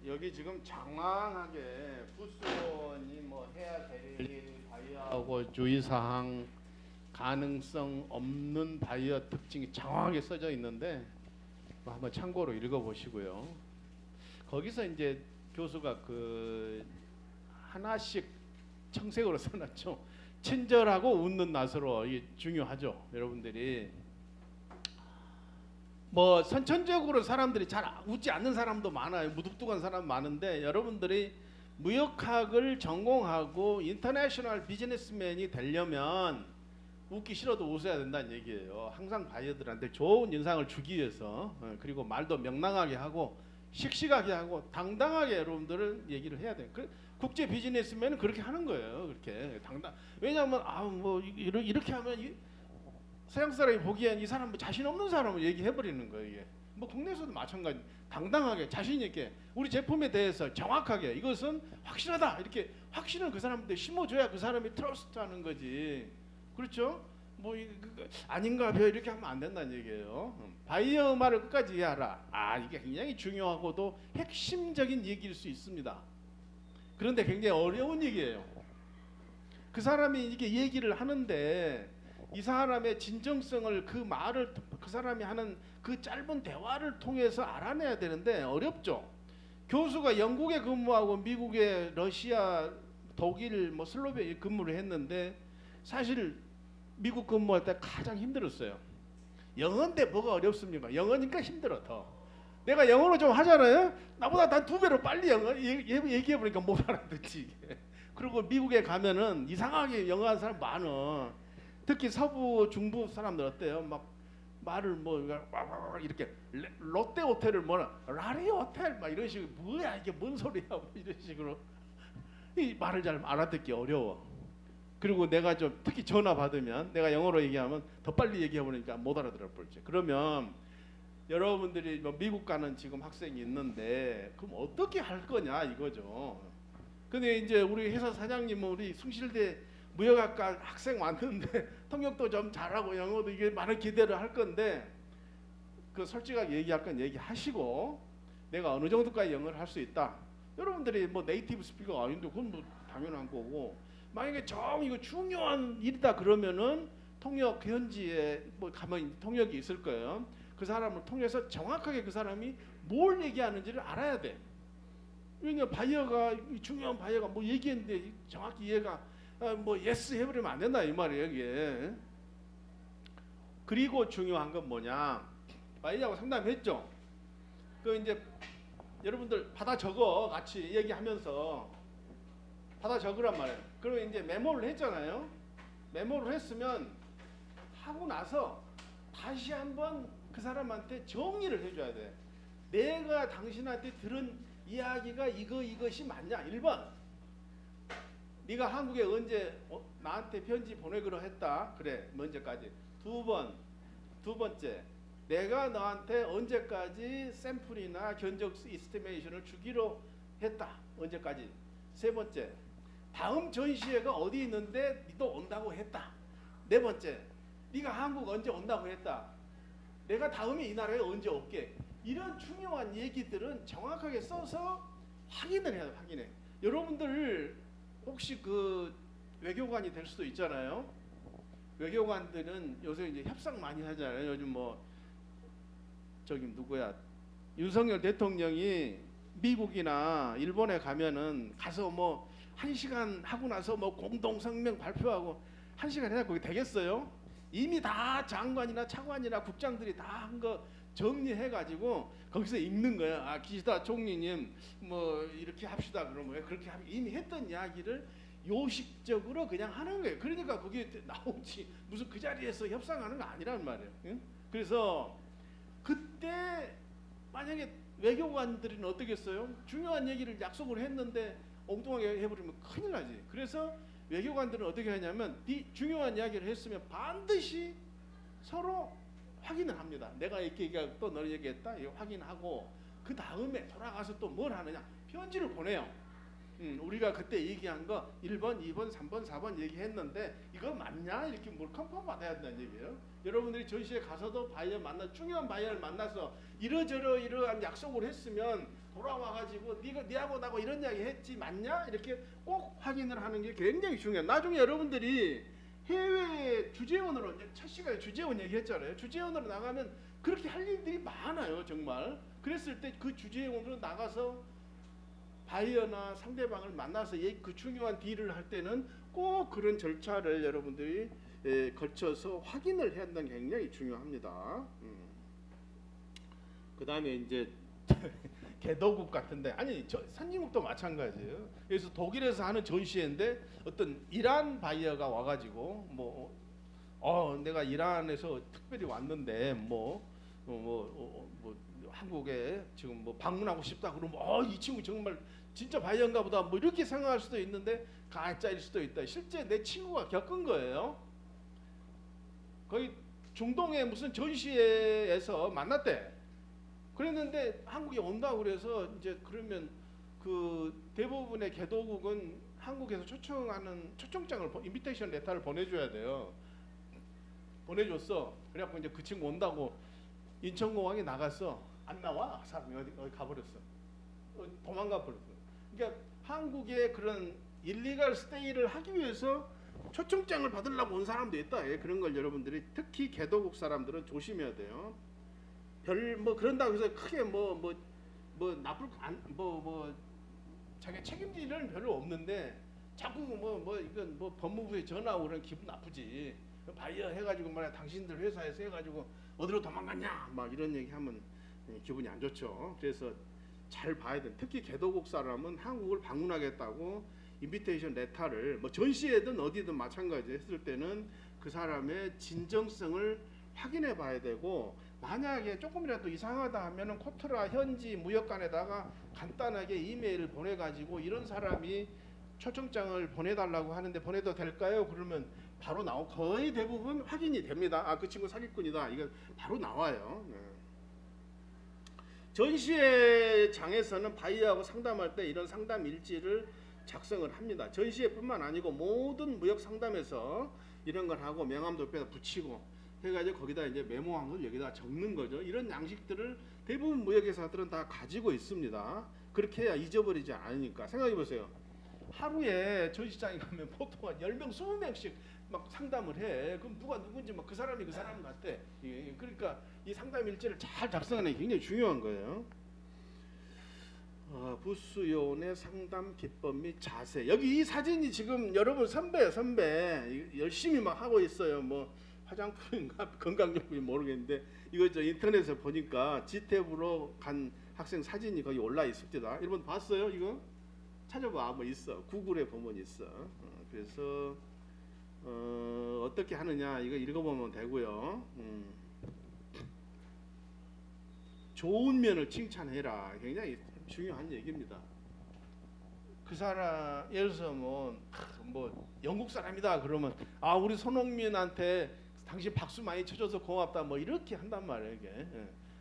여기 지금 장황하게 부수원이 뭐 해야 될 일, 바이오하고 주의사항, 가능성 없는 바이오 특징이 장황하게 써져 있는데 한번 참고로 읽어보시고요. 거기서 이제 교수가 그 하나씩 청색으로 써놨죠. 친절하고 웃는 낯으로, 이게 중요하죠. 여러분들이 뭐 선천적으로 사람들이 잘 웃지 않는 사람도 많아요. 무뚝뚝한 사람 많은데, 여러분들이 무역학을 전공하고 인터내셔널 비즈니스맨이 되려면 웃기 싫어도 웃어야 된다는 얘기예요. 항상 바이어들한테 좋은 인상을 주기 위해서. 그리고 말도 명랑하게 하고 씩씩하게 하고 당당하게 여러분들은 얘기를 해야 돼요. 국제 비즈니스맨은 그렇게 하는 거예요. 그렇게 당당. 왜냐하면 뭐 이렇게 하면 서양 사람이 보기엔 이 사람 뭐 자신 없는 사람을 얘기해 버리는 거예요. 이게 뭐 국내에서도 마찬가지. 당당하게 자신 있게 우리 제품에 대해서 정확하게 이것은 확실하다, 이렇게 확신을 그 사람한테 심어줘야 그 사람이 트러스트하는 거지. 그렇죠? 뭐 아닌가 벼 이렇게 하면 안 된다는 얘기예요. 바이어 말을 끝까지 이해하라. 이게 굉장히 중요하고도 핵심적인 얘기일 수 있습니다. 그런데 굉장히 어려운 얘기예요. 그 사람이 이게 얘기를 하는데 이 사람의 진정성을, 그 말을 그 사람이 하는 그 짧은 대화를 통해서 알아내야 되는데 어렵죠. 교수가 영국에 근무하고 미국에 러시아, 독일, 뭐 슬로베니아 근무를 했는데 사실 미국 근무할 때 가장 힘들었어요. 영어인데 뭐가 어렵습니까? 영어니까 힘들어 더. 내가 영어로 좀 하잖아요. 나보다 단 2배로 빨리 영어 얘기해 보니까 못 알아듣지. 그리고 미국에 가면은 이상하게 영어하는 사람 많어. 특히 서부 중부 사람들 어때요? 막 말을 뭐 이렇게 롯데 호텔을 뭐라 라리 호텔 막 이런 식으로, 뭐야 이게 뭔 소리야 뭐 이런 식으로 이 말을 잘 알아듣기 어려워. 그리고 내가 좀 특히 전화 받으면 내가 영어로 얘기하면 더 빨리 얘기해 보니까 못 알아들어 볼지. 그러면 여러분들이 뭐 미국 가는 지금 학생이 있는데 그럼 어떻게 할 거냐 이거죠. 근데 이제 우리 회사 사장님은 우리 숭실대 무역학과 학생 왔는데 통역도 좀 잘하고 영어도 이게 많은 기대를 할 건데, 그 솔직하게 얘기할 건 얘기하시고 내가 어느 정도까지 영어를 할 수 있다. 여러분들이 뭐 네이티브 스피커가 아닌데 그건 뭐 당연한 거고, 만약에 이거 중요한 일이다 그러면은 통역 현지에 뭐 가면 통역이 있을 거예요. 그 사람을 통해서 정확하게 그 사람이 뭘 얘기하는지를 알아야 돼. 왜냐 바이어가, 중요한 바이어가 뭐 얘기했는데 정확히 이해가 뭐 예스 해버리면 안 된다 이 말이에요 이게. 그리고 중요한 건 뭐냐, 바이어하고 상담했죠. 그 이제 여러분들 받아 적어, 같이 얘기하면서 받아 적으란 말이에요. 그리고 이제 메모를 했잖아요. 메모를 했으면 하고 나서 다시 한번 그 사람한테 정리를 해줘야 돼. 내가 당신한테 들은 이야기가 이것이 맞냐? 1번, 네가 한국에 언제 나한테 편지 보내기로 했다. 그래, 언제까지? 두 번째, 내가 너한테 언제까지 샘플이나 견적 이스티메이션을 주기로 했다. 언제까지? 세 번째, 다음 전시회가 어디 있는데 너도 온다고 했다. 네 번째, 네가 한국 언제 온다고 했다. 내가 다음에 이 나라에 언제 올게. 이런 중요한 얘기들은 정확하게 써서 확인을 해야 돼. 확인해. 여러분들 혹시 그 외교관이 될 수도 있잖아요. 외교관들은 요새 이제 협상 많이 하잖아요. 요즘 뭐 저기 누구야, 윤석열 대통령이 미국이나 일본에 가면은 가서 뭐 1시간 하고 나서 뭐 공동 성명 발표하고 1시간 해야 거기 되겠어요? 이미 다 장관이나 차관이나 국장들이 다 한 거 정리해가지고 거기서 읽는 거야. 기시다 총리님 뭐 이렇게 합시다. 그러면 그렇게 이미 했던 이야기를 요식적으로 그냥 하는 거예요. 그러니까 거기에 나오지 무슨 그 자리에서 협상하는 거 아니란 말이에요. 응? 그래서 그때 만약에 외교관들은 어떻겠어요? 중요한 얘기를 약속을 했는데 엉뚱하게 해버리면 큰일 나지. 그래서 외교관들은 어떻게 하냐면 이 중요한 이야기를 했으면 반드시 서로 확인을 합니다. 내가 이렇게 얘기하고 또 너를 얘기했다. 이거 확인하고 그 다음에 돌아가서 또 뭘 하느냐, 편지를 보내요. 우리가 그때 얘기한 거 1번, 2번, 3번, 4번 얘기했는데 이거 맞냐? 이렇게 뭘 컨펌 받아야 된다는 얘기예요. 여러분들이 전시회 가서도 바이어 중요한 바이어를 만나서 이러한 약속을 했으면 돌아와가지고 니하고 나하고 이런 이야기 했지 맞냐? 이렇게 꼭 확인을 하는 게 굉장히 중요해요. 나중에 여러분들이 해외 주재원으로 첫 시간에 주재원 얘기했잖아요. 주재원으로 나가면 그렇게 할 일들이 많아요, 정말. 그랬을 때 그 주재원으로 나가서 바이어나 상대방을 만나서 그 중요한 딜을 할 때는 꼭 그런 절차를 여러분들이 거쳐서 확인을 해야 한다는 게 굉장히 중요합니다. 그 다음에 이제 개도국 같은데 아니 선진국도 마찬가지예요. 그래서 독일에서 하는 전시회인데 어떤 이란 바이어가 와가지고 내가 이란에서 특별히 왔는데 한국에 지금 방문하고 싶다 그러면 이 친구 정말 진짜 바이어인가 보다 이렇게 생각할 수도 있는데 가짜일 수도 있다. 실제 내 친구가 겪은 거예요. 거의 중동의 무슨 전시회에서 만났대. 그랬는데 한국에 온다고 그래서 이제 그러면 그 대부분의 개도국은 한국에서 초청장을 인비테이션 레터를 보내줘야 돼요. 보내줬어. 그래갖고 이제 그 친구 온다고 인천공항에 나갔어. 안 나와. 사람이 어디 가버렸어. 도망가 버렸어. 그러니까 한국의 그런 일리갈 스테이를 하기 위해서 초청장을 받으려고 온 사람도 있다. 그런 걸 여러분들이 특히 개도국 사람들은 조심해야 돼요. 그런다고 해서 크게 자기 책임질 일은 별로 없는데 자꾸 이건 법무부에 전화하고 그러면 기분 나쁘지. 바이어 해가지고 말이야 당신들 회사에서 해가지고 어디로 도망갔냐 막 이런 얘기하면 기분이 안 좋죠. 그래서 잘 봐야 돼. 특히 개도국 사람은 한국을 방문하겠다고 인비테이션 레터를 전시회든 어디든 마찬가지 했을 때는 그 사람의 진정성을 확인해 봐야 되고 만약에 조금이라도 이상하다 하면은 코트라 현지 무역관에다가 간단하게 이메일을 보내가지고 이런 사람이 초청장을 보내달라고 하는데 보내도 될까요? 그러면 바로 거의 대부분 확인이 됩니다. 그 친구 사기꾼이다. 이거 바로 나와요. 네. 전시회장에서는 바이어하고 상담할 때 이런 상담 일지를 작성을 합니다. 전시회뿐만 아니고 모든 무역 상담에서 이런 걸 하고 명함도 옆에다 붙이고 해가지고 거기다 이제 메모한 걸 여기다 적는 거죠. 이런 양식들을 대부분 무역회사들은 다 가지고 있습니다. 그렇게 해야 잊어버리지 않으니까. 생각해 보세요. 하루에 전시장에 가면 보통 한 10명, 20명씩 막 상담을 해. 그럼 누가 누군지 그 사람이 그 사람 같대. 그러니까 이 상담 일지를 잘 작성하는 게 굉장히 중요한 거예요. 부수요원의 상담 기법 및 자세. 여기 이 사진이 지금 여러분 선배 열심히 막 하고 있어요. 화장품인가 건강용품이 모르겠는데 이거 인터넷에 보니까 지탭으로 간 학생 사진이 거기 올라 있습니다. 여러분 봤어요? 이거 찾아봐. 있어. 구글에 보면 있어. 그래서 어떻게 하느냐 이거 읽어보면 되고요. 좋은 면을 칭찬해라. 굉장히 중요한 얘기입니다. 그 사람 예를 들어서 영국 사람이다 그러면 우리 손흥민한테 당신 박수 많이 쳐줘서 고맙다 이렇게 한단 말이에요. 이게.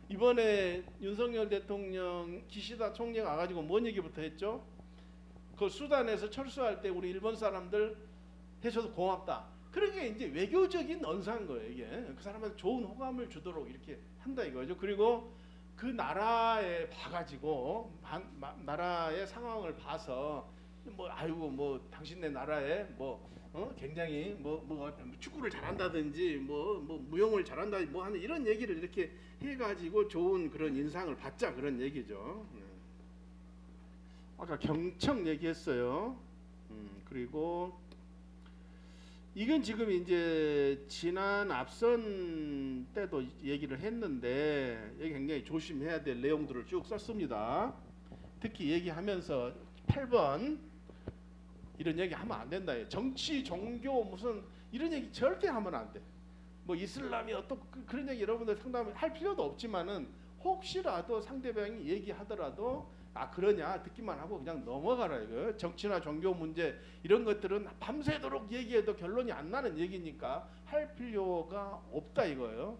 이번에 윤석열 대통령 기시다 총리가 와가지고 뭔 얘기부터 했죠? 그 수단에서 철수할 때 우리 일본 사람들 해줘서 고맙다. 그러게 이제 외교적인 언사인 거예요. 이게 그 사람한테 좋은 호감을 주도록 이렇게 한다 이거죠. 그리고 그 나라에 봐가지고 나라의 상황을 봐서 당신네 나라에 굉장히 축구를 잘한다든지 무용을 잘한다 하는 이런 얘기를 이렇게 해가지고 좋은 그런 인상을 받자 그런 얘기죠. 아까 경청 얘기했어요. 그리고 이건 지금 이제 지난 앞선 때도 얘기를 했는데 여기 굉장히 조심해야 될 내용들을 쭉 썼습니다. 특히 얘기하면서 8번 이런 얘기 하면 안 된다. 정치, 종교 무슨 이런 얘기 절대 하면 안 돼. 이슬람이 그런 얘기 여러분들 상담할 필요도 없지만은 혹시라도 상대방이 얘기하더라도 그러냐 듣기만 하고 그냥 넘어가라 이거. 정치나 종교 문제 이런 것들은 밤새도록 얘기해도 결론이 안 나는 얘기니까 할 필요가 없다 이거예요.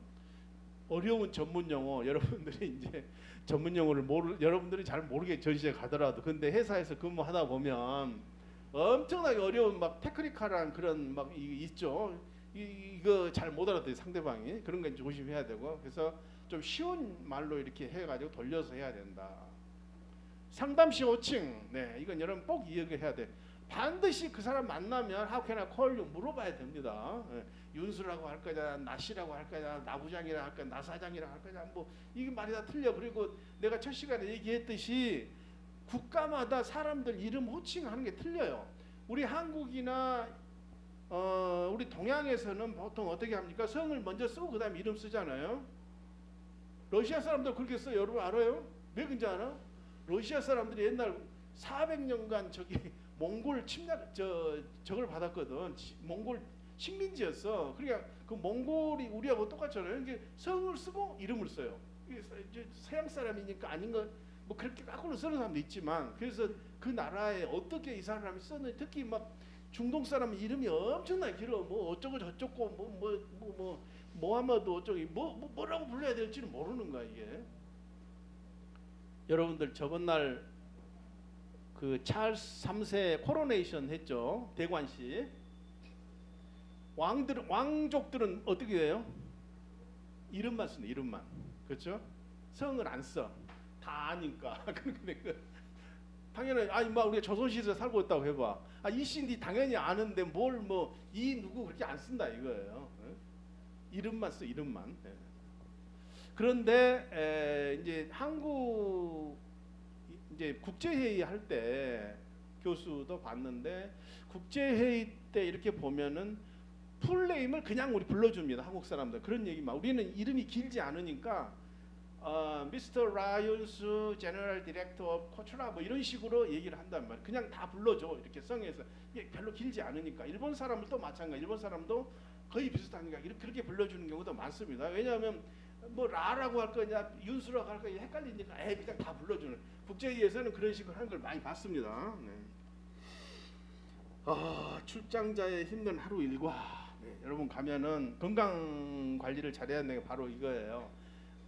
어려운 전문 용어 여러분들이 이제 전문 용어를 여러분들이 잘 모르게 전시회 가더라도 근데 회사에서 근무하다 보면 엄청나게 어려운 막 테크니컬한 그런 막 있죠. 이거 잘 못 알아듣는 상대방이 그런 거 조심해야 되고 그래서 좀 쉬운 말로 이렇게 해가지고 돌려서 해야 된다. 상담시 호칭, 네 이건 여러분 꼭 이해해야 돼. 반드시 그 사람 만나면 how can I call you 물어봐야 됩니다. 네. 윤수라고 할 거냐, 나씨라고 할 거냐, 나부장이라 할 거냐, 나사장이라 할 거냐, 뭐 이게 말이 다 틀려. 그리고 내가 첫 시간에 얘기했듯이 국가마다 사람들 이름 호칭하는 게 틀려요. 우리 한국이나 우리 동양에서는 보통 어떻게 합니까? 성을 먼저 쓰고 그다음 이름 쓰잖아요. 러시아 사람들 그렇게 써요. 여러분 알아요? 왜 그런지 알아? 러시아 사람들이 옛날 400년간 저기 몽골 침략 저걸 받았거든. 몽골 식민지였어. 그러니까 그 몽골이 우리하고 똑같잖아요. 이게 성을 쓰고 이름을 써요. 이게 서양 사람이니까 아닌 거 뭐 그렇게 거꾸로 쓰는 사람도 있지만 그래서 그 나라에 어떻게 이 사람이 썼는지 특히 막 중동 사람 이름이 엄청나게 길어. 뭐 어쩌고 저쩌고 모하마드 어쩌고 뭐라고 불러야 될지는 모르는 거야 이게. 여러분들 저번 날 그 찰스 3세 코로네이션 했죠. 대관식. 왕족들은 어떻게 해요? 이름만 쓰는 이름만. 그렇죠? 성을 안 써. 다 아니까. 당연히 아니 뭐 우리가 조선시대에 살고 있다고 해봐. 이 씨인데 당연히 아는데 뭘 뭐 이 누구 그렇게 안 쓴다 이거예요. 이름만 써 이름만. 그런데 이제 한국 이제 국제회의 할 때 교수도 봤는데 국제회의 때 이렇게 보면은 풀네임을 그냥 우리 불러줍니다. 한국 사람들 그런 얘기만. 우리는 이름이 길지 않으니까 미스터 라이언스 제너럴 디렉터 오브 코처라 뭐 이런 식으로 얘기를 한단 말이에요. 그냥 다 불러줘 이렇게 성에서. 이게 별로 길지 않으니까. 일본 사람도 마찬가지. 일본 사람도 거의 비슷하니까 그렇게 불러주는 경우도 많습니다. 왜냐하면 뭐 라라고 할 거냐 윤수라고 할 거냐 헷갈리니까 그냥 다 불러주는. 국제회의에서는 그런 식으로 하는 걸 많이 봤습니다. 네. 출장자의 힘든 하루 일과. 네, 여러분 가면은 건강 관리를 잘해야 되는 게 바로 이거예요.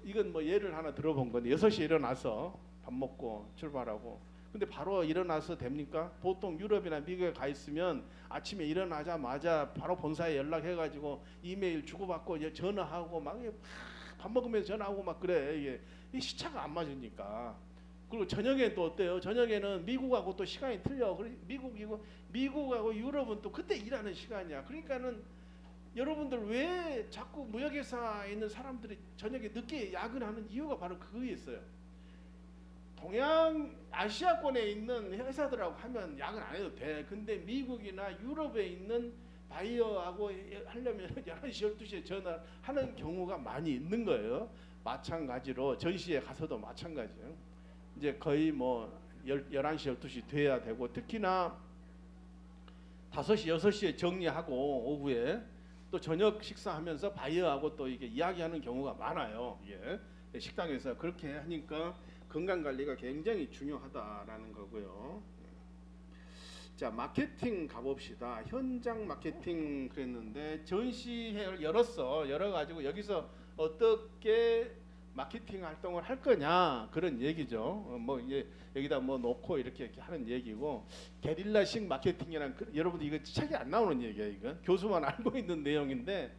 이건 뭐 예를 하나 들어본 건데 6시에 일어나서 밥 먹고 출발하고 근데 바로 일어나서 됩니까? 보통 유럽이나 미국에 가 있으면 아침에 일어나자마자 바로 본사에 연락해가지고 이메일 주고받고 전화하고 막 밥 먹으면서 전화하고 막 그래. 이게 시차가 안 맞으니까. 그리고 저녁에 또 어때요? 저녁에는 미국하고 또 시간이 틀려. 미국하고 유럽은 또 그때 일하는 시간이야. 그러니까는 여러분들 왜 자꾸 무역회사에 있는 사람들이 저녁에 늦게 야근하는 이유가 바로 그거에 있어요. 동양 아시아권에 있는 회사들하고 하면 야근 안 해도 돼. 근데 미국이나 유럽에 있는 바이어하고 하려면 11시 12시에 전화하는 경우가 많이 있는 거예요. 마찬가지로 전시회 가서도 마찬가지예요. 이제 거의 뭐 11시 12시 돼야 되고 특히나 5시 6시에 정리하고 오후에 또 저녁 식사하면서 바이어하고 또 이게 이야기하는 경우가 많아요. 예. 식당에서 그렇게 하니까 건강 관리가 굉장히 중요하다라는 거고요. 자, 마케팅 가봅시다. 현장 마케팅 그랬는데 전시회를 열어가지고 여기서 어떻게 마케팅 활동을 할 거냐 그런 얘기죠. 뭐 이게 여기다 뭐 놓고 이렇게 하는 얘기고 게릴라식 마케팅이란 여러분들 이거 책에 안 나오는 얘기야. 이거 교수만 알고 있는 내용인데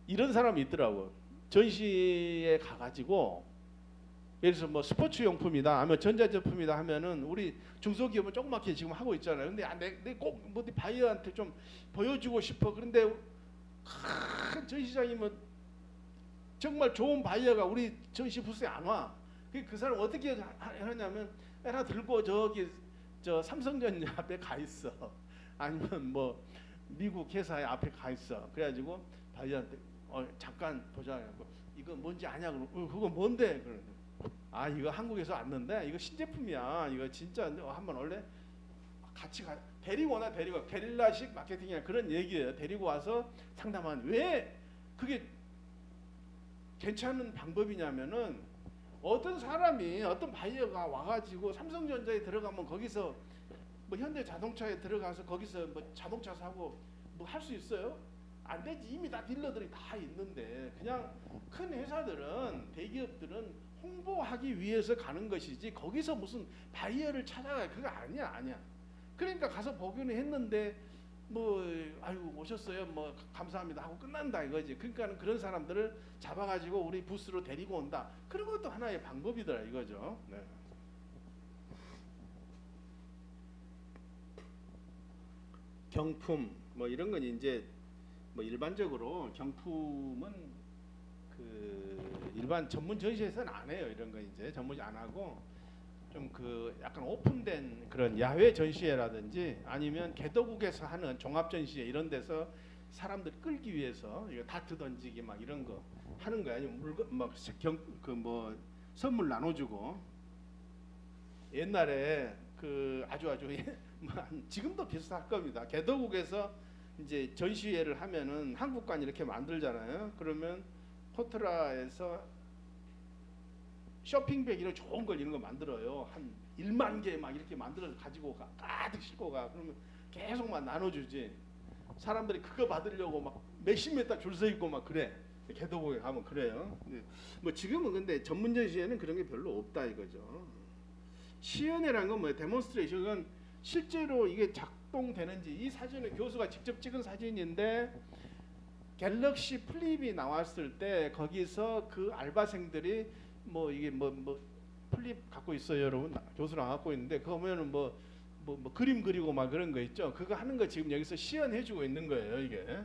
이런 사람이 있더라고. 전시에 가가지고 예를 들어서 뭐 스포츠 용품이다 아니면 전자제품이다 하면은 우리 중소기업은 조그맣게 지금 하고 있잖아요. 근데 내 꼭 뭐 바이어한테 좀 보여주고 싶어. 그런데 큰 전시장이면 정말 좋은 바이어가 우리 전시 부스에 안 와. 그 사람 어떻게 하냐면 하나 들고 저기 저 삼성전자 앞에 가 있어. 아니면 뭐 미국 회사의 앞에 가 있어. 그래가지고 바이어한테 잠깐 보자. 이거 뭔지 아냐? 그러면 그거 뭔데? 그러면 이거 한국에서 왔는데 이거 신제품이야. 이거 진짜 한번 원래 같이 데리고 오나 데리고 게릴라식 마케팅이나 그런 얘기예요. 데리고 와서 상담하는. 왜 그게 괜찮은 방법이냐면은 어떤 사람이 어떤 바이어가 와가지고 삼성전자에 들어가면 거기서 뭐 현대자동차에 들어가서 거기서 뭐 자동차 사고 뭐 할 수 있어요? 안 되지. 이미 다 딜러들이 다 있는데. 그냥 큰 회사들은, 대기업들은 홍보하기 위해서 가는 것이지 거기서 무슨 바이어를 찾아가, 그거 아니야. 그러니까 가서 보기는 했는데 뭐 아이고 오셨어요, 뭐 감사합니다 하고 끝난다 이거지. 그러니까 그런 사람들을 잡아가지고 우리 부스로 데리고 온다. 그런 것도 하나의 방법이더라 이거죠. 네. 경품 뭐 이런 건 이제 뭐 일반적으로 경품은 그 일반 전문 전시회에서는 안 해요. 이런 거 이제 전문이 안 하고 좀 그 약간 오픈된 그런 야외 전시회라든지 아니면 개도국에서 하는 종합 전시회 이런 데서 사람들 끌기 위해서 이거 다트 던지기 막 이런 거 하는 거야. 아니면 물건 막그뭐 선물 나눠주고. 옛날에 그 아주 뭐 지금도 비슷할 겁니다. 개도국에서 이제 전시회를 하면은 한국관 이렇게 만들잖아요. 그러면 포트라에서 쇼핑백 이런 좋은 걸 이런 거 만들어요. 한 1만 개 막 이렇게 만들어서 가지고 가득 싣고 가. 그러면 계속 막 나눠주지. 사람들이 그거 받으려고 막 몇십 메터 줄 서 있고 막 그래. 개도국에 가면 그래요. 뭐 지금은 근데 전문 전시회는 그런 게 별로 없다 이거죠. 시연회란 건 뭐예요? 데몬스트레이션은 실제로 이게 작동되는지. 이 사진은 교수가 직접 찍은 사진인데 갤럭시 플립이 나왔을 때 거기서 그 알바생들이 뭐 이게 뭐 플립 갖고 있어요 여러분. 교수랑 갖고 있는데 그거 보면은 뭐 그림 그리고 막 그런 거 있죠. 그거 하는 거 지금 여기서 시연해주고 있는 거예요 이게. 네.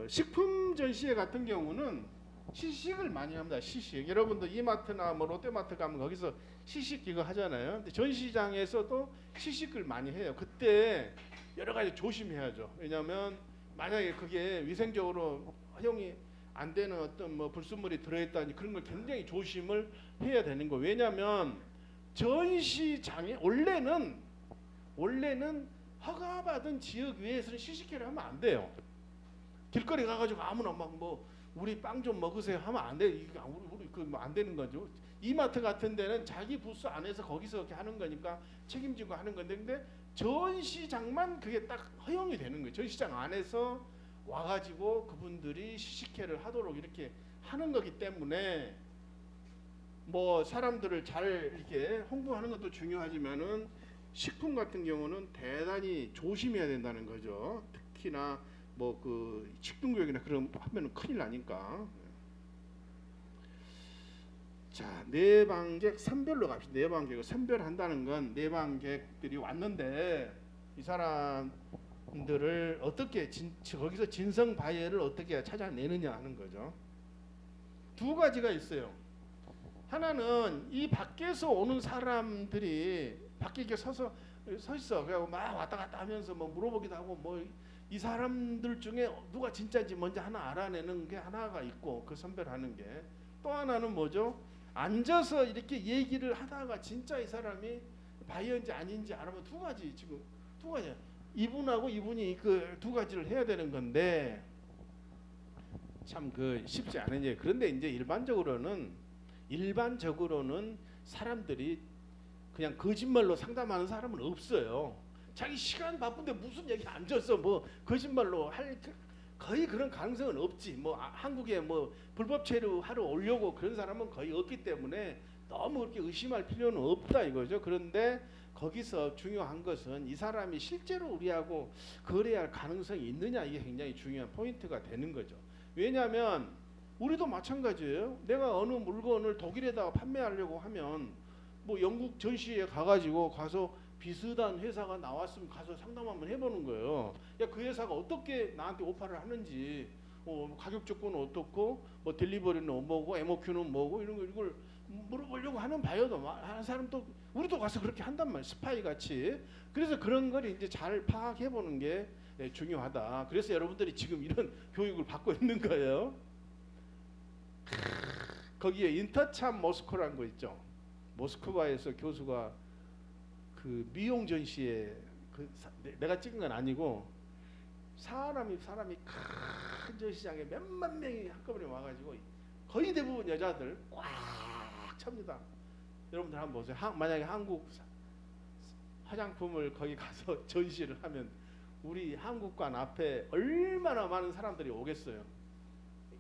식품 전시회 같은 경우는 시식을 많이 합니다. 시식. 여러분들 이마트나 뭐 롯데마트 가면 거기서 시식 이거 하잖아요. 근데 전시장에서도 시식을 많이 해요. 그때 여러 가지 조심해야죠. 왜냐하면 만약에 그게 위생적으로 허용이 안 되는 어떤 뭐 불순물이 들어있다니 그런 걸 굉장히 조심을 해야 되는 거. 왜냐하면 전시장에 원래는 허가받은 지역 외에서는 시식회를 하면 안 돼요. 길거리 가가지고 아무나 막 뭐 우리 빵 좀 먹으세요 하면 안 돼. 이게 우리 그 뭐 안 되는 거죠. 이마트 같은 데는 자기 부스 안에서 거기서 이렇게 하는 거니까 책임지고 하는 건데, 근데 전시장만 그게 딱 허용이 되는 거예요. 전시장 안에서 와가지고 그분들이 시식회를 하도록 이렇게 하는 거기 때문에 뭐 사람들을 잘 이렇게 홍보하는 것도 중요하지만은 식품 같은 경우는 대단히 조심해야 된다는 거죠. 특히나 뭐 그 식중독이나 그런 하면은 큰일 나니까. 자, 내방객 선별로 갑시다. 내방객을 선별한다는 건 내방객들이 왔는데 이 사람들을 어떻게 거기서 진성 바이어를 어떻게 찾아내느냐 하는 거죠. 두 가지가 있어요. 하나는 이 밖에서 오는 사람들이 밖에 이렇게 서 있어. 그래고 막 왔다 갔다 하면서 뭐 물어보기도 하고 뭐 이 사람들 중에 누가 진짜인지 먼저 하나 알아내는 게 하나가 있고, 그 선별하는 게. 또 하나는 뭐죠? 앉아서 이렇게 얘기를 하다가 진짜 이 사람이 바이어인지 아닌지 알아보면 두 가지. 이분하고 이분이 그 두 가지를 해야 되는 건데 참 그 쉽지 않은 일. 그런데 이제 일반적으로는 사람들이 그냥 거짓말로 상담하는 사람은 없어요. 자기 시간 바쁜데 무슨 얘기 앉아서 뭐 거짓말로 할 거의 그런 가능성은 없지. 뭐 한국에 뭐 불법 체류 하러 오려고 그런 사람은 거의 없기 때문에 너무 그렇게 의심할 필요는 없다 이거죠. 그런데 거기서 중요한 것은 이 사람이 실제로 우리하고 거래할 가능성이 있느냐, 이게 굉장히 중요한 포인트가 되는 거죠. 왜냐하면 우리도 마찬가지예요. 내가 어느 물건을 독일에다가 판매하려고 하면 뭐 영국 전시회에 가서 비슷한 회사가 나왔으면 가서 상담 한번 해보는 거예요. 야, 그 회사가 어떻게 나한테 오파를 하는지, 가격 조건은 어떻고, 뭐 딜리버리는 뭐고, MOQ는 뭐고, 이걸 물어보려고 하는 바이어도 하는 사람도 우리도 가서 그렇게 한단 말이에요. 스파이 같이. 그래서 그런 걸 이제 잘 파악해 보는 게 중요하다. 그래서 여러분들이 지금 이런 교육을 받고 있는 거예요. 거기에 인터참 모스크바라는 거 있죠. 모스크바에서 교수가 그 미용 전시회 내가 찍은 건 아니고 사람이 큰 전시장에 몇만 명이 한꺼번에 와가지고 거의 대부분 여자들 꽉 찹니다. 여러분들 한번 보세요. 만약에 화장품을 거기 가서 전시를 하면 우리 한국관 앞에 얼마나 많은 사람들이 오겠어요.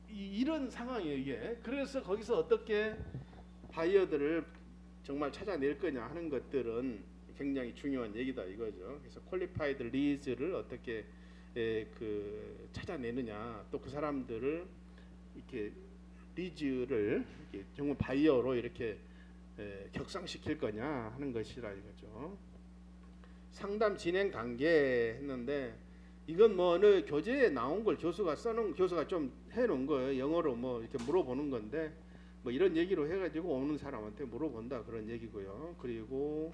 이런 상황이에요 이게. 그래서 거기서 어떻게 바이어들을 정말 찾아낼 거냐 하는 것들은 굉장히 중요한 얘기다 이거죠. 그래서 퀄리파이드 리즈를 어떻게 찾아내느냐, 또 그 사람들을 이렇게 리즈를 이렇게 정말 바이어로 이렇게 격상시킬 거냐 하는 것이라 이거죠. 상담 진행 단계 했는데 이건 뭐 어느 교재에 나온 걸 교수가 좀 해놓은 거예요. 영어로 뭐 이렇게 물어보는 건데 뭐 이런 얘기로 해가지고 오는 사람한테 물어본다 그런 얘기고요. 그리고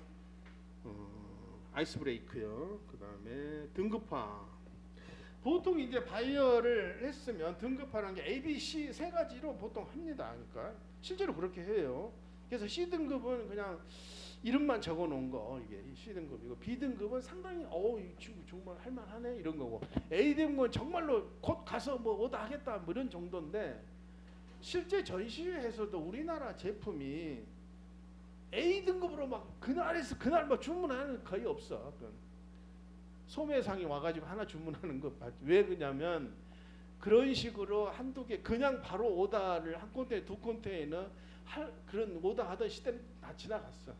아이스 브레이크요. 그 다음에 등급화. 보통 이제 바이어를 했으면 등급화라는 게 A, B, C 세 가지로 보통 합니다. 그러니까 실제로 그렇게 해요. 그래서 C 등급은 그냥 이름만 적어 놓은 거 이게 C 등급이고, B 등급은 상당히 이 친구 정말 할만하네 이런 거고, A 등급은 정말로 곧 가서 뭐 오다 하겠다 뭐 이런 정도인데, 실제 전시회에서도 우리나라 제품이 A 등급으로 막 그날에서 그날 막 주문하는 거의 없어. 소매상이 와가지고 하나 주문하는 거 왜 그러냐면 그런 식으로 한두 개 그냥 바로 오다를 한 컨테이너 두 컨테이너 그런 오다 하던 시대는 다 지나갔어.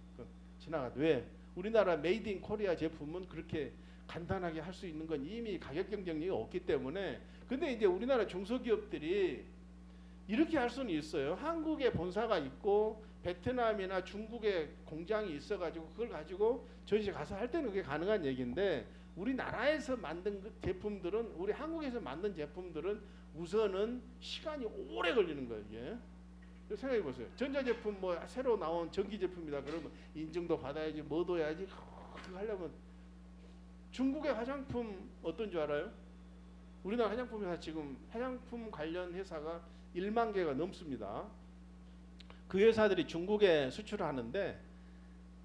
지나갔. 왜? 우리나라 메이드 인 코리아 제품은 그렇게 간단하게 할 수 있는 건 이미 가격 경쟁력이 없기 때문에. 근데 이제 우리나라 중소기업들이 이렇게 할 수는 있어요. 한국에 본사가 있고 베트남이나 중국에 공장이 있어가지고 그걸 가지고 전시 가서 할 때는 그게 가능한 얘기인데, 우리나라에서 만든 제품들은, 우리 한국에서 만든 제품들은 우선은 시간이 오래 걸리는 거예요. 이게. 생각해 보세요. 전자제품 뭐 새로 나온 전기 제품이다 그러면 인증도 받아야지 뭐도 해야지. 그거 하려면 중국의 화장품 어떤 줄 알아요? 우리나라 화장품 회사 지금 화장품 관련 회사가 1만 개가 넘습니다. 그 회사들이 중국에 수출을 하는데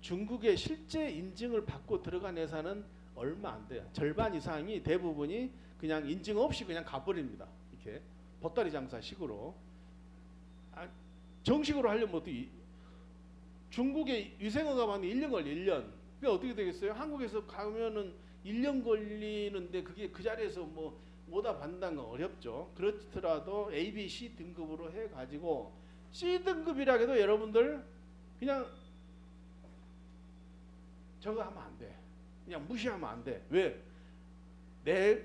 중국에 실제 인증을 받고 들어간 회사는 얼마 안 돼요. 절반 이상이 대부분이 그냥 인증 없이 그냥 가버립니다. 이렇게 보따리 장사식으로. 정식으로 하려면 어떻게, 중국에 위생허가 받는 1년 걸려 1년. 그게 어떻게 되겠어요? 한국에서 가면은 1년 걸리는데 그게 그 자리에서 뭐 오다 받는다는 건 어렵죠. 그렇더라도 A, B, C 등급으로 해가지고, C 등급이라 해도 여러분들 그냥 저거 하면 안 돼. 그냥 무시하면 안 돼. 왜?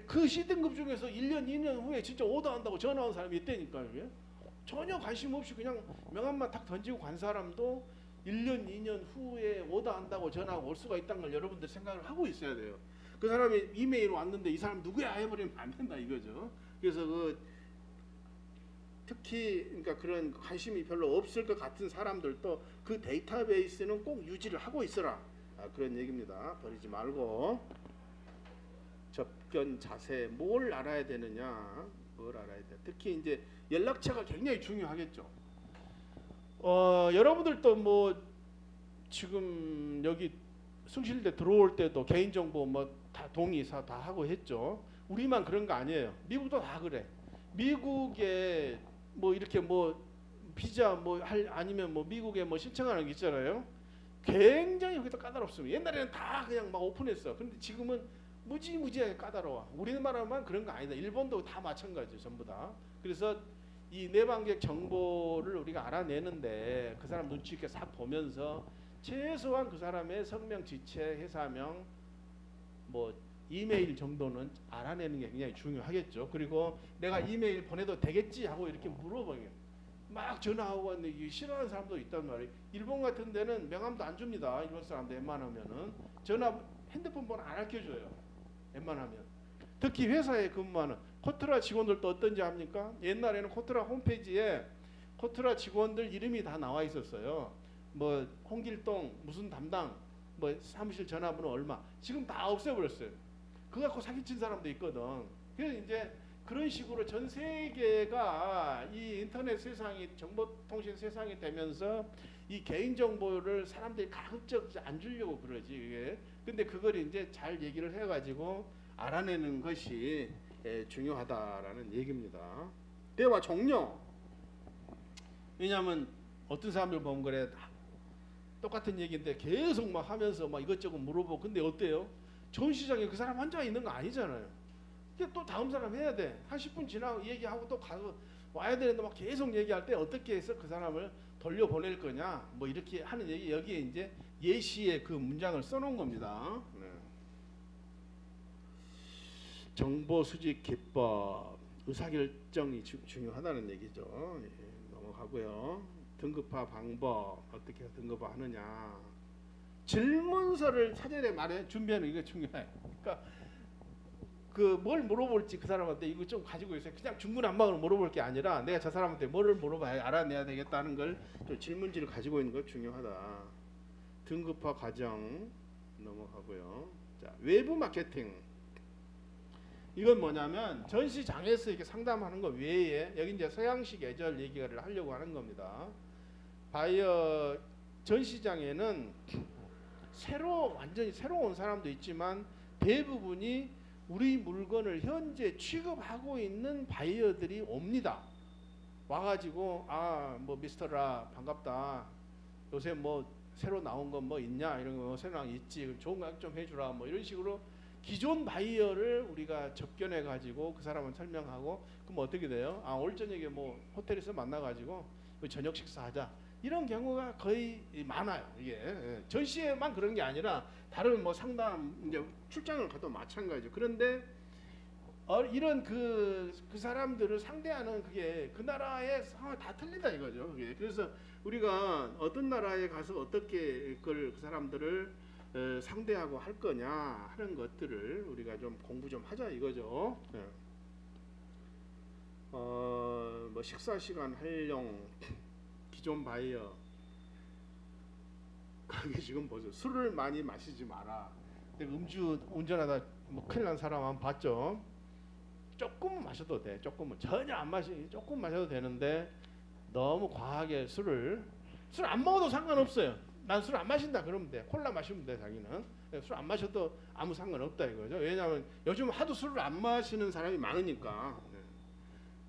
그 C 등급 중에서 1년, 2년 후에 진짜 오더한다고 전화 온 사람이 있다니까요. 전혀 관심 없이 그냥 명함만 탁 던지고 간 사람도 1년, 2년 후에 오더한다고 전화가 올 수가 있다는 걸 여러분들 생각을 하고 있어야 돼요. 그 사람이 이메일 왔는데 이 사람 누구야 해버리면 안 된다 이거죠. 그래서 특히 그러니까 그런 관심이 별로 없을 것 같은 사람들도 그 데이터베이스는 꼭 유지를 하고 있어라. 그런 얘기입니다. 버리지 말고. 접견 자세, 뭘 알아야 되느냐, 뭘 알아야 돼. 특히 이제 연락처가 굉장히 중요하겠죠. 여러분들도 뭐 지금 여기 숭실대 들어올 때도 개인정보 뭐 다 동의사 다 하고 했죠. 우리만 그런 거 아니에요. 미국도 다 그래. 미국에 뭐 이렇게 뭐 비자 뭐 아니면 뭐 미국에 뭐 신청하는 게 있잖아요. 굉장히 여기도 까다롭습니다. 옛날에는 다 그냥 막 오픈했어. 근데 지금은 무지무지하게 까다로워. 우리나라만 그런 거 아니다. 일본도 다 마찬가지죠. 전부 다. 그래서 이 내방객 정보를 우리가 알아내는데 그 사람 눈치 있게 싹 보면서 최소한 그 사람의 성명, 지체, 회사명, 뭐 이메일 정도는 알아내는 게 굉장히 중요하겠죠. 그리고 내가 이메일 보내도 되겠지 하고 이렇게 물어봐요. 막 전화하고 왔는데 싫어하는 사람도 있단 말이에요. 일본 같은 데는 명함도 안 줍니다. 일본 사람들 웬만하면은 핸드폰 번호 안 알려줘요. 웬만하면. 특히 회사에 근무하는 코트라 직원들도 어떤지 압니까? 옛날에는 코트라 홈페이지에 코트라 직원들 이름이 다 나와 있었어요. 뭐 홍길동 무슨 담당, 뭐 사무실 전화번호 얼마. 지금 다 없애버렸어요. 그거 갖고 사기친 사람도 있거든. 그래서 이제 그런 식으로 전 세계가 이 인터넷 세상이, 정보통신 세상이 되면서 이 개인정보를 사람들이 가급적 안 주려고 그러지. 이게. 근데 그걸 이제 잘 얘기를 해가지고 알아내는 것이 중요하다라는 얘기입니다. 대화 종료. 왜냐하면 어떤 사람들 보면 그래. 똑같은 얘기인데 계속 막 하면서 막 이것저것 물어보고 근데 어때요? 전시장에 그 사람 혼자 있는 거 아니잖아요. 이게 또 다음 사람 해야 돼. 한 10분 지나고 얘기하고 또 가서 와야 되는데 막 계속 얘기할 때 어떻게 해서 그 사람을 돌려보낼 거냐 뭐 이렇게 하는 얘기 여기에 이제 예시의 그 문장을 써놓은 겁니다. 네. 정보 수집 기법 의사결정이 중요하다는 얘기죠. 예, 넘어가고요. 등급화 방법 어떻게 등급화하느냐 질문서를 사전에 말해 준비하는 게 중요해요. 그러니까 그 뭘 물어볼지 그 사람한테 이거 좀 가지고 있어요. 그냥 중구난방으로 물어볼 게 아니라 내가 저 사람한테 뭐를 물어봐야 알아내야 되겠다는 걸 좀 질문지를 가지고 있는 거 중요하다. 등급화 과정 넘어가고요. 자, 외부 마케팅 이건 뭐냐면 전시장에서 이렇게 상담하는 거 외에 여기 이제 서양식 예절 얘기를 하려고 하는 겁니다. 바이어 전시장에는 완전히 새로 온 사람도 있지만 대부분이 우리 물건을 현재 취급하고 있는 바이어들이 옵니다. 와가지고 뭐 미스터라 반갑다. 요새 뭐 새로 나온 건 뭐 있냐 이런 거 새로 나온 거 있지. 좋은 거 좀 해주라 뭐 이런 식으로 기존 바이어를 우리가 접견해 가지고 그 사람은 설명하고 그럼 어떻게 돼요? 올 저녁에 뭐 호텔에서 만나가지고 저녁 식사하자. 이런 경우가 거의 많아요. 이게 전시회만 그런 게 아니라 다른 뭐 상담 이제 출장을 가도 마찬가지죠. 그런데 이런 그 사람들을 상대하는 그게 그 나라의 상황이 다 틀리다 이거죠. 그게. 그래서 우리가 어떤 나라에 가서 어떻게 그 사람들을 상대하고 할 거냐 하는 것들을 우리가 좀 공부 좀 하자 이거죠. 뭐 식사 시간 활용 기존 바이어 그게 지금 보세요. 술을 많이 마시지 마라. 음주 운전하다 뭐 큰일 난 사람 한번 봤죠. 조금은 마셔도 돼. 조금은 전혀 안 조금 마셔도 되는데 너무 과하게 술 안 먹어도 상관없어요. 난 술 안 마신다 그러면 돼. 콜라 마시면 돼 자기는. 술 안 마셔도 아무 상관없다 이거죠. 왜냐하면 요즘 하도 술을 안 마시는 사람이 많으니까.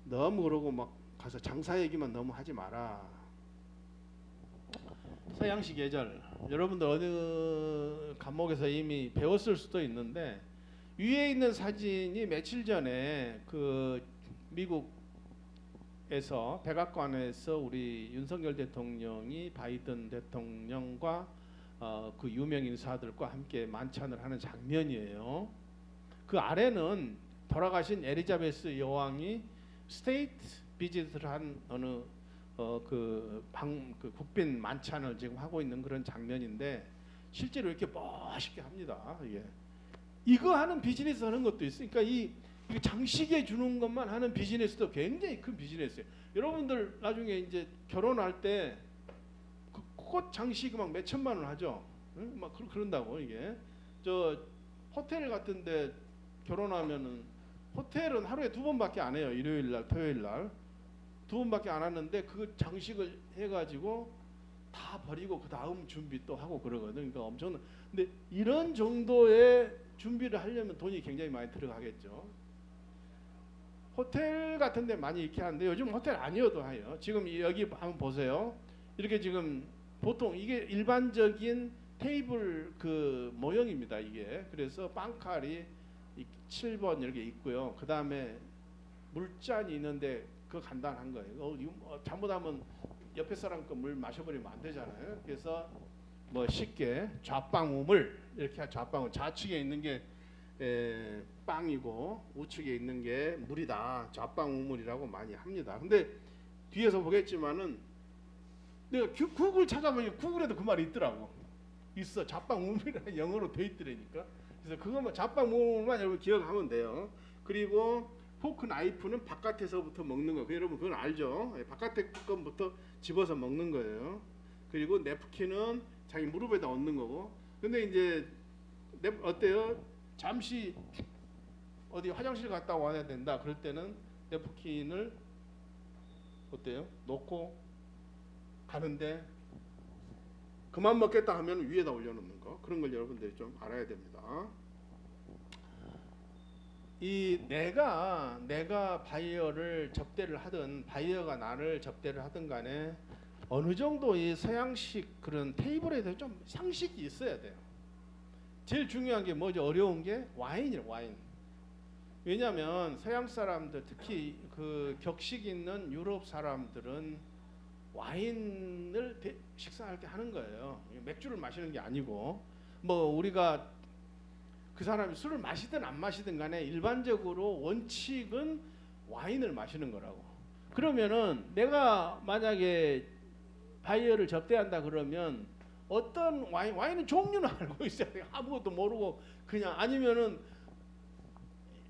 너무 그러고 막 가서 장사 얘기만 너무 하지 마라. 서양식 예절 여러분들 어느 과목에서 이미 배웠을 수도 있는데 위에 있는 사진이 며칠 전에 그 미국에서 백악관에서 우리 윤석열 대통령이 바이든 대통령과 그 유명 인사들과 함께 만찬을 하는 장면이에요. 그 아래는 돌아가신 엘리자베스 여왕이 스테이트 비짓을 한 어느 그 국빈 만찬을 지금 하고 있는 그런 장면인데 실제로 이렇게 멋있게 합니다. 이거 하는 비즈니스 하는 것도 있으니까 이 장식해 주는 것만 하는 비즈니스도 굉장히 큰 비즈니스예요. 여러분들 나중에 이제 결혼할 때 그 꽃 장식 막 몇 천만 원 하죠. 응? 막 그런다고 이게 저 호텔 같은데 결혼하면은 호텔은 하루에 2번밖에 안 해요. 일요일 날, 토요일 날. 2번밖에 안 하는데 그 장식을 해가지고 다 버리고 그 다음 준비 또 하고 그러거든. 그러니까 엄청난. 근데 이런 정도의 준비를 하려면 돈이 굉장히 많이 들어가겠죠. 호텔 같은데 많이 이렇게 하는데 요즘 호텔 아니어도 해요. 지금 여기 한번 보세요. 이렇게 지금 보통 이게 일반적인 테이블 그 모형입니다. 이게 그래서 빵칼이 7번 이렇게 있고요. 그 다음에 물잔이 있는데 그거 간단한 거예요. 잘못하면 옆에 사람 거 물 마셔버리면 안 되잖아요. 그래서 뭐 쉽게 좌빵우물 이렇게 좌빵우 좌측에 있는 게 빵이고 우측에 있는 게 물이다. 좌빵우물이라고 많이 합니다. 근데 뒤에서 보겠지만은 내가 구글 찾아보니까 구글에도 그 말이 있더라고. 있어. 좌빵우물이라는 영어로 돼 있더라니까. 그래서 그것만 좌빵우물만 여러분 기억하면 돼요. 그리고 포크 나이프는 바깥에서부터 먹는 거. 여러분 그건 알죠? 바깥에 것부터 집어서 먹는 거예요. 그리고 냅킨은 자기 무릎에다 얹는 거고. 근데 이제 어때요? 잠시 어디 화장실 갔다 와야 된다. 그럴 때는 냅킨을 어때요? 놓고 가는데 그만 먹겠다 하면 위에다 올려놓는 거. 그런 걸 여러분들이 좀 알아야 됩니다. 이 내가 바이어를 접대를 하든 바이어가 나를 접대를 하든 간에 어느 정도 이 서양식 그런 테이블에 대해 좀 상식이 있어야 돼요. 제일 중요한 게 뭐죠? 어려운 게 와인이에요, 와인. 왜냐하면 서양 사람들, 특히 그 격식 있는 유럽 사람들은 와인을 식사할 때 하는 거예요. 맥주를 마시는 게 아니고, 뭐 우리가 그 사람이 술을 마시든 안 마시든 간에 일반적으로 원칙은 와인을 마시는 거라고. 그러면은 내가 만약에 바이어를 접대한다 그러면 어떤 와인은 종류는 알고 있어야 돼. 아무것도 모르고 그냥, 아니면은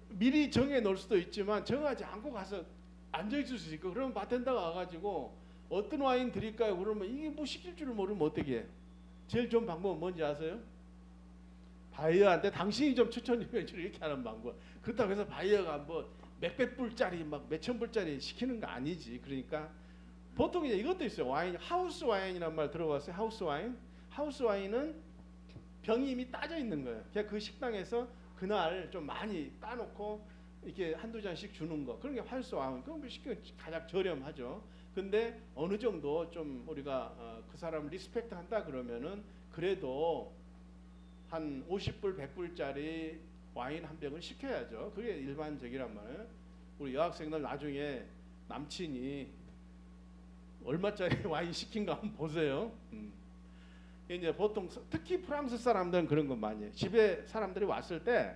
미리 정해 놓을 수도 있지만 정하지 않고 가서 앉아 있을 수 있고, 그러면 바텐더가 와가지고 어떤 와인 드릴까요? 그러면 이게 뭐 시킬 줄을 모르면 어떻게 해? 제일 좋은 방법은 뭔지 아세요? 바이어한테 당신이 좀 추천해 줘, 이렇게 하는 방법. 그렇다고 해서 바이어가 뭐 몇백 불짜리 막 몇천 불짜리 시키는 거 아니지. 그러니까 보통 이제 이것도 있어요. 와인, 하우스 와인이란 말 들어봤어요? 하우스 와인? 하우스 와인은 병이 이미 따져 있는 거예요. 그냥 그 식당에서 그날 좀 많이 따놓고 이렇게 한두 잔씩 주는 거. 그런 게 하우스 와인. 그럼 쉽게 가장 저렴하죠. 근데 어느 정도 좀 우리가 그 사람 리스펙트 한다 그러면은 그래도 한 50불, 100불짜리 와인 한 병을 시켜야죠. 그게 일반적이란 말이에요. 우리 여학생들 나중에 남친이 얼마짜리 와인 시킨가 한번 보세요. 이제 보통 특히 프랑스 사람들은 그런 거 많이 해요. 집에 사람들이 왔을 때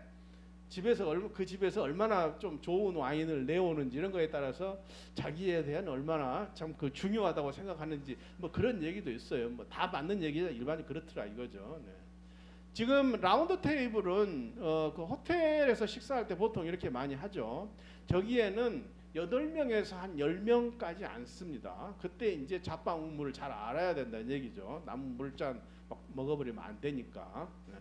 그 집에서 얼마나 좀 좋은 와인을 내오는지 이런 거에 따라서 자기에 대한 얼마나 참 그 중요하다고 생각하는지 뭐 그런 얘기도 있어요. 뭐 다 맞는 얘기가 일반적으로 그렇더라 이거죠. 네. 지금 라운드 테이블은 그 호텔에서 식사할 때 보통 이렇게 많이 하죠. 저기에는 8명에서 한 10명까지 앉습니다. 그때 이제 잡방우물을 잘 알아야 된다는 얘기죠. 남은 물잔 막 먹어버리면 안 되니까. 네.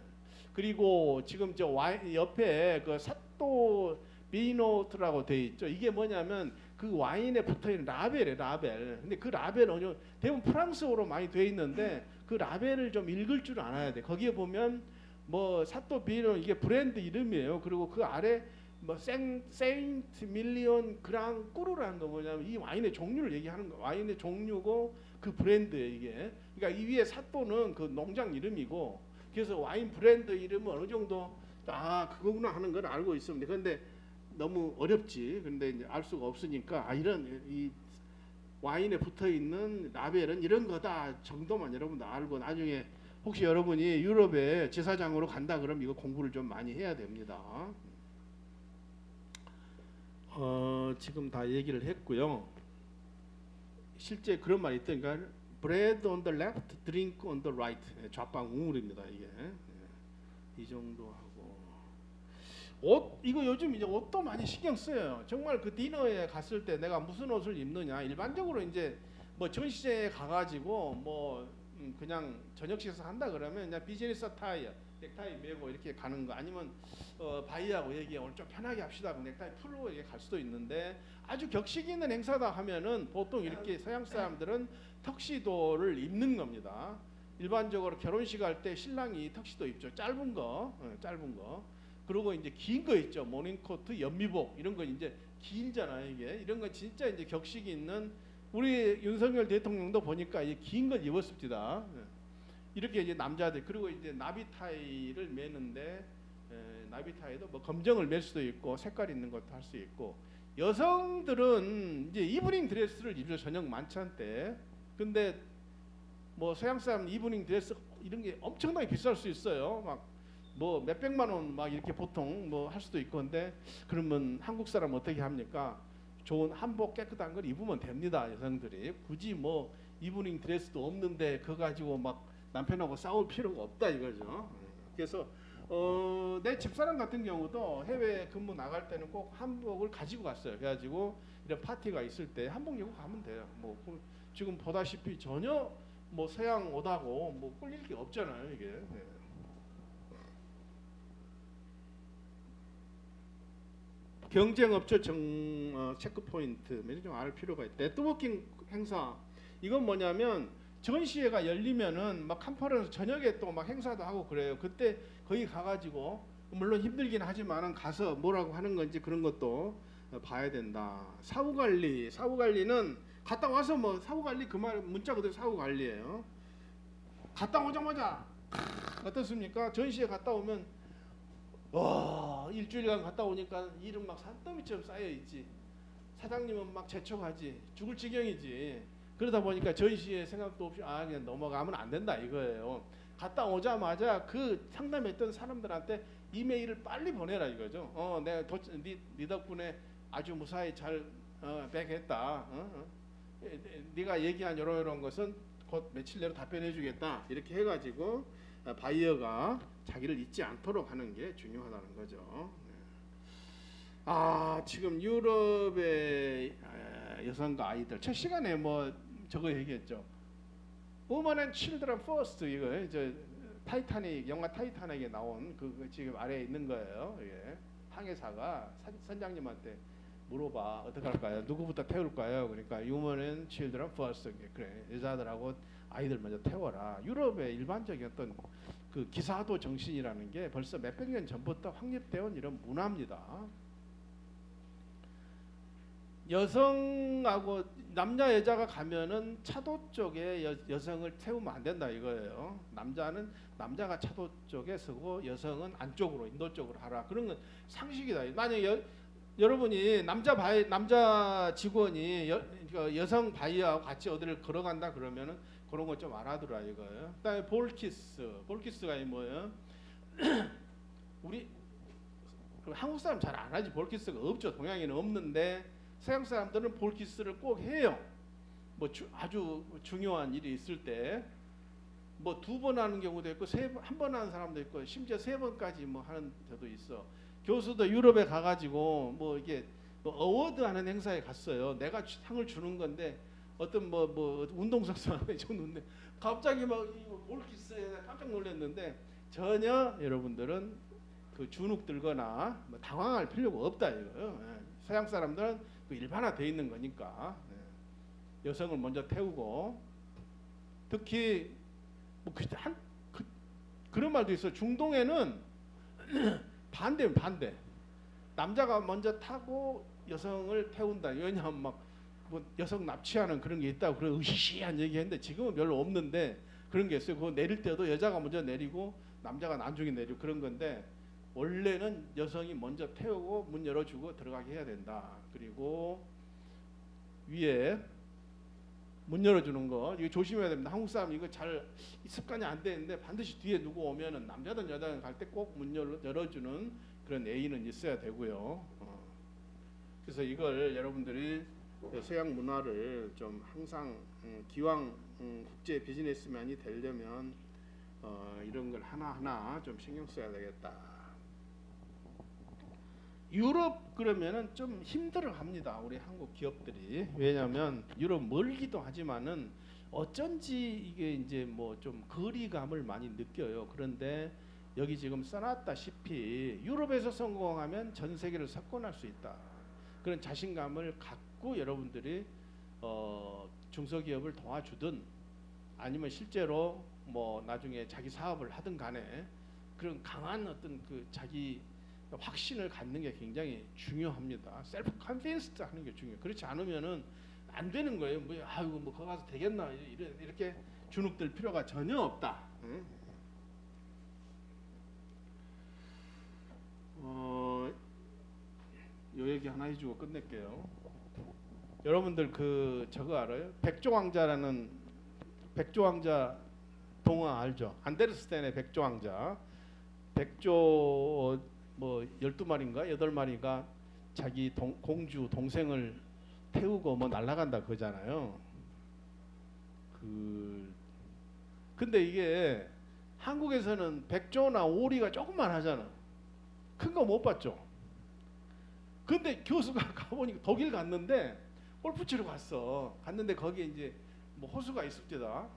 그리고 지금 저 와인 옆에 그 사또 비노트라고 돼 있죠. 이게 뭐냐면 그 와인에 붙어 있는 라벨이에요, 라벨. 근데 그 라벨은 대부분 프랑스어로 많이 돼 있는데 그 라벨을 좀 읽을 줄 알아야 돼. 거기에 보면 뭐 사또 비노 이게 브랜드 이름이에요. 그리고 그 아래 뭐 세인트 밀리언 그랑 꾸르라는 거 뭐냐면 이 와인의 종류를 얘기하는 거. 와인의 종류고 그 브랜드예요, 이게. 그러니까 이 위에 사또는 그 농장 이름이고, 그래서 와인 브랜드 이름은 어느 정도 그거구나 하는 걸 알고 있습니다. 그런데 너무 어렵지. 근데 이제 알 수가 없으니까 이런 이 와인에 붙어 있는 라벨은 이런 거다 정도만 여러분도 알고, 나중에 혹시 여러분이 유럽에 제사장으로 간다 그러면 이거 공부를 좀 많이 해야 됩니다. 지금 다 얘기를 했고요. 실제 그런 말이 있다니까. Bread on the left, drink on the right. 좌방우물입니다 이게. 이 정도 하고. 옷, 이거 요즘 이제 옷도 많이 신경 써요. 정말 그 디너에 갔을 때 내가 무슨 옷을 입느냐. 일반적으로 이제 뭐 전시회에 가가지고 뭐 그냥 저녁 식사 한다 그러면 그냥 비즈니스 타이어, 넥타이 메고 이렇게 가는 거, 아니면 바이하고 얘기해 오늘 좀 편하게 합시다. 넥타이 풀고 이렇게 갈 수도 있는데, 아주 격식 있는 행사다 하면은 보통 이렇게 서양 사람들은 턱시도를 입는 겁니다. 일반적으로 결혼식 할 때 신랑이 턱시도 입죠. 짧은 거. 그리고 이제 긴 거 있죠. 모닝코트, 연미복 이런 거 이제 길잖아요. 이게 이런 거 진짜 이제 격식이 있는, 우리 윤석열 대통령도 보니까 이 긴 걸 입었습니다. 이렇게 이제 남자들. 그리고 이제 나비타이를 매는데 나비타이도 뭐 검정을 맬 수도 있고 색깔 있는 것도 할 수 있고, 여성들은 이제 이브닝 드레스를 입죠. 저녁 만찬 때. 근데 뭐 서양 사람 이브닝 드레스 이런 게 엄청나게 비쌀 수 있어요. 막 뭐 몇백만 원 막 이렇게 보통 뭐 할 수도 있고. 근데 그러면 한국 사람 어떻게 합니까? 좋은 한복 깨끗한 걸 입으면 됩니다. 여성들이 굳이 뭐 이브닝 드레스도 없는데 그거 가지고 막 남편하고 싸울 필요가 없다 이거죠. 그래서 내 집사람 같은 경우도 해외 근무 나갈 때는 꼭 한복을 가지고 갔어요. 그래가지고 이런 파티가 있을 때 한복 입고 가면 돼요. 뭐 지금 보다시피 전혀 뭐 서양 옷하고 뭐 꿀릴 게 없잖아요, 이게. 네. 경쟁업체 체크 포인트 좀 알 필요가 있다. 네트워킹 행사, 이건 뭐냐면 전시회가 열리면은 막 칸퍼런스 저녁에 또 막 행사도 하고 그래요. 그때 거기 가가지고 물론 힘들긴 하지만은 가서 뭐라고 하는 건지 그런 것도 봐야 된다. 사후관리는 갔다 와서 뭐 사후 관리 그 말 문자 그대로 사후 관리예요. 갔다 오자마자 어떻습니까? 전시회 갔다 오면 와 일주일간 갔다 오니까 일은 막 산더미처럼 쌓여 있지. 사장님은 막 재촉하지. 죽을 지경이지. 그러다 보니까 전시회 생각도 없이 그냥 넘어가면 안 된다 이거예요. 갔다 오자마자 그 상담했던 사람들한테 이메일을 빨리 보내라 이거죠. 내가 네 덕분에 아주 무사히 잘 백했다. 네가 얘기한 이런 것은 곧 며칠 내로 답변해주겠다. 이렇게 해가지고 바이어가 자기를 잊지 않도록 하는 게 중요하다는 거죠. 지금 유럽의 여성과 아이들 첫 시간에 뭐 저거 얘기했죠. Women and Children First 이거 저 타이타닉 영화 타이타닉에 나온 그 지금 아래에 있는 거예요. 예. 항해사가 선장님한테 물어봐 어떻게 할까요? 누구부터 태울까요? 그러니까 Women and Children First 그래 여자들하고 아이들 먼저 태워라. 유럽의 일반적인 어떤 그 기사도 정신이라는 게 벌써 몇백 년 전부터 확립되어 온 이런 문화입니다. 여성하고 남자 여자가 가면은 차도 쪽에 여성을 태우면 안 된다 이거예요. 남자가 차도 쪽에 서고 여성은 안쪽으로 인도 쪽으로 하라. 그런 건 상식이다. 만약 여러분이 남자 직원이 여성 바이어하고 같이 어디를 걸어간다 그러면은 그런 거 좀 알아두라 이거예요. 그다음에 볼키스가 뭐예요? 우리 한국 사람 잘 안 하지. 볼키스가 없죠. 동양에는 없는데. 서양 사람들은 볼키스를 꼭 해요. 뭐 아주 중요한 일이 있을 때 뭐 2번 하는 경우도 있고 1번 하는 사람도 있고 심지어 3번까지 뭐 하는 데도 있어. 교수도 유럽에 가가지고 뭐 이게 뭐 어워드 하는 행사에 갔어요. 내가 상을 주는 건데 어떤 뭐 운동선수한테 줬는데 갑자기 막 볼키스에 깜짝 놀랐는데 전혀 여러분들은 그 주눅 들거나 뭐 당황할 필요가 없다 이거예요. 서양 사람들은 그 일반화돼 있는 거니까 여성을 먼저 태우고 특히 뭐 그런 말도 있어. 중동에는 반대. 남자가 먼저 타고 여성을 태운다. 왜냐하면 막 뭐 여성 납치하는 그런 게 있다고 그런 으시시한 얘기했는데 지금은 별로 없는데 그런 게 있어요. 그거 내릴 때도 여자가 먼저 내리고 남자가 나중에 내리고 그런 건데 원래는 여성이 먼저 태우고 문 열어주고 들어가게 해야 된다. 그리고 위에 문 열어주는 거 이거 조심해야 됩니다. 한국 사람 이거 잘 습관이 안 되는데 반드시 뒤에 누구 오면은 남자든 여자든 갈 때 꼭 문 열어주는 그런 예의는 있어야 되고요. 그래서 이걸 여러분들이 서양 문화를 좀 항상 기왕 국제 비즈니스맨이 되려면 이런 걸 하나하나 좀 신경 써야 되겠다. 유럽 그러면은 좀 힘들어합니다. 우리 한국 기업들이. 왜냐하면 유럽 멀기도 하지만은 어쩐지 이게 이제 뭐 좀 거리감을 많이 느껴요. 그런데 여기 지금 써놨다시피 유럽에서 성공하면 전 세계를 석권할 수 있다. 그런 자신감을 갖고 여러분들이 중소기업을 도와주든 아니면 실제로 뭐 나중에 자기 사업을 하든 간에 그런 강한 어떤 그 자기 확신을 갖는 게 굉장히 중요합니다. 셀프 컨피던스 하는 게 중요해요. 그렇지 않으면은 안 되는 거예요. 뭐 아이고 뭐 거기 가서 되겠나 이렇게 주눅들 필요가 전혀 없다. 요 얘기 하나 해주고 끝낼게요. 여러분들 그 저거 알아요? 백조왕자라는 백조왕자 동화 알죠? 안데르센의 백조왕자. 백조 뭐 12마리인가 8마리가 자기 공주 동생을 태우고 뭐 날아간다 그러잖아요. 근데 이게 한국에서는 백조나 오리가 조금만 하잖아. 큰 거 못 봤죠. 근데 교수가 가보니까 독일 갔는데 골프 치러 갔는데 거기에 이제 뭐 호수가 있을 때다.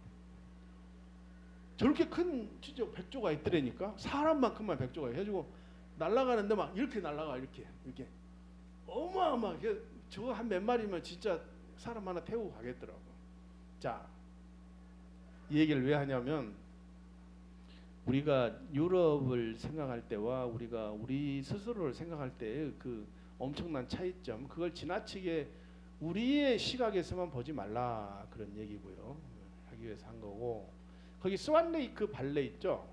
저렇게 큰 진짜 백조가 있더라니까. 사람만큼만 백조가 해가지고 날아가는데 막 이렇게 날아가 이렇게 어마어마하게 저거 한 몇 마리면 진짜 사람 하나 태우고 가겠더라고. 자, 이 얘기를 왜 하냐면 우리가 유럽을 생각할 때와 우리가 우리 스스로를 생각할 때의 그 엄청난 차이점 그걸 지나치게 우리의 시각에서만 보지 말라 그런 얘기고요. 하기 위해서 한 거고. 거기 스완레이크 발레 있죠?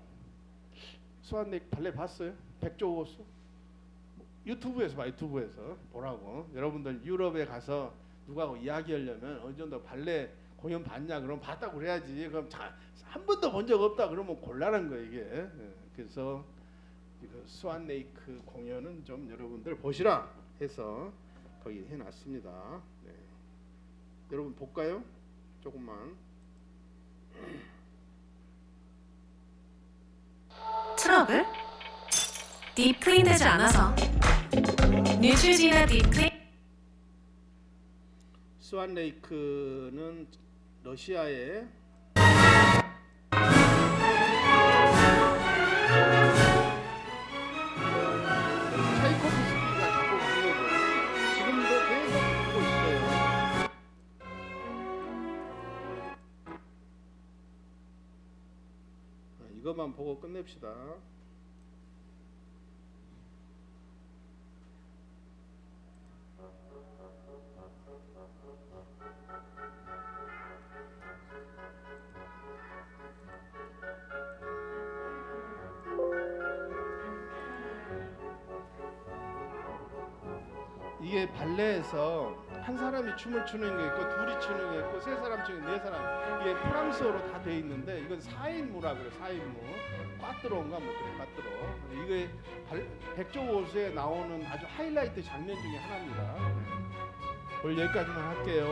스완레이크 발레 봤어요? 백조 호수? 유튜브에서 봐. 유튜브에서 보라고. 여러분들 유럽에 가서 누구하고 이야기하려면 어느 정도 발레 공연 봤냐? 그럼 봤다고 그래야지. 그럼 한 번도 본 적 없다 그러면 곤란한 거예요 이게. 그래서 스완레이크 공연은 좀 여러분들 보시라 해서 거기 해놨습니다. 네. 여러분 볼까요? 조금만. 트러블? 딥클린 되지 않아서. 뉴트리지나 딥클린. 스완레이크는 러시아의 차이코프스키가 작곡한 거고 지금도 계속 하고 있어요. 이것만 보고 끝냅시다. 이게 발레에서 한 사람이 춤을 추는 게 있고 둘이 추는 게 있고 세 사람 추는 네 사람 이게 프랑스어로 다 돼 있는데 이건 4인무라 그래. 4인무 꽈트로인가 뭐 그래. 꽈트로 이게 백조 호수에 나오는 아주 하이라이트 장면 중에 하나입니다. 오늘 여기까지만 할게요.